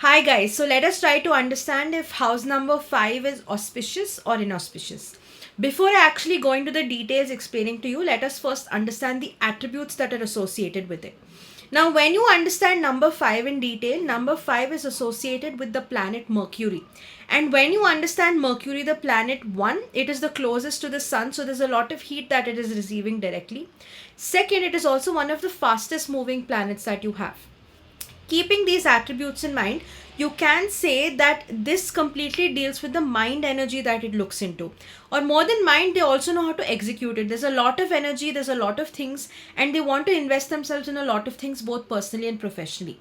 Hi guys, so let us try to understand if house number 5 is auspicious or inauspicious. Before I actually go into the details explaining to you, let us first understand the attributes that are associated with it. Now, when you understand number 5 in detail, number 5 is associated with the planet Mercury. And when you understand Mercury, the planet 1, it is the closest to the sun, so there's a lot of heat that it is receiving directly. Second, it is also one of the fastest moving planets that you have. Keeping these attributes in mind, you can say that this completely deals with the mind energy that it looks into. Or more than mind, they also know how to execute it. There's a lot of energy, there's a lot of things, and they want to invest themselves in a lot of things, both personally and professionally.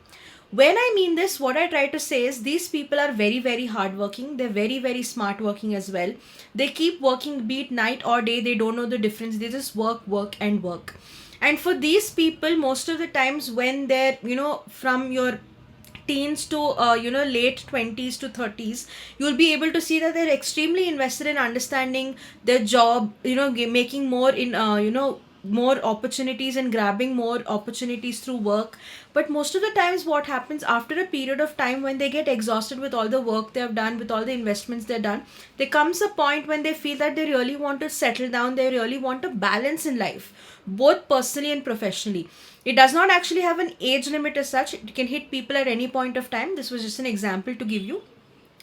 When I mean this, what I try to say is these people are very, very hardworking. They're very, very smart working as well. They keep working, be it night or day, they don't know the difference. They just work, work, and work. And for these people, most of the times when they're, from your teens to late 20s to 30s, you'll be able to see that they're extremely invested in understanding their job, making more in more opportunities and grabbing more opportunities through work. But most of the times what happens after a period of time, when they get exhausted with all the work they have done, with all the investments they've done, there comes a point when they feel that they really want to settle down, they really want a balance in life, both personally and professionally. It does not actually have an age limit as such. It can hit people at any point of time. This was just an example to give you.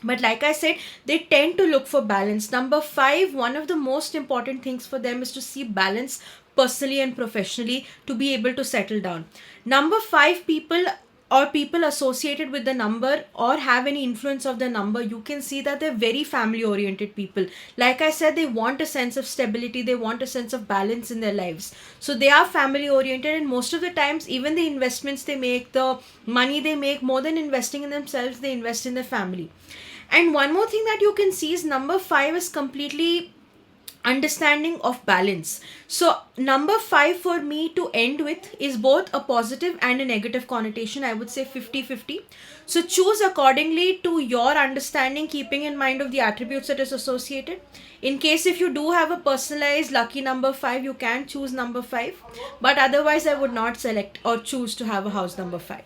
But like I said, they tend to look for balance. Number 5, one of the most important things for them is to see balance personally and professionally, to be able to settle down. Number 5 people, or people associated with the number or have any influence of the number, you can see that they're very family oriented people. Like I said, they want a sense of stability, they want a sense of balance in their lives. So they are family oriented, and most of the times, even the investments they make, the money they make, more than investing in themselves, they invest in their family. And one more thing that you can see is number 5 is completely understanding of balance. So number 5 for me to end with is both a positive and a negative connotation. I would say 50-50. So choose accordingly to your understanding, keeping in mind of the attributes that is associated. In case if you do have a personalized lucky number 5, you can choose number 5. But otherwise, I would not select or choose to have a house number 5.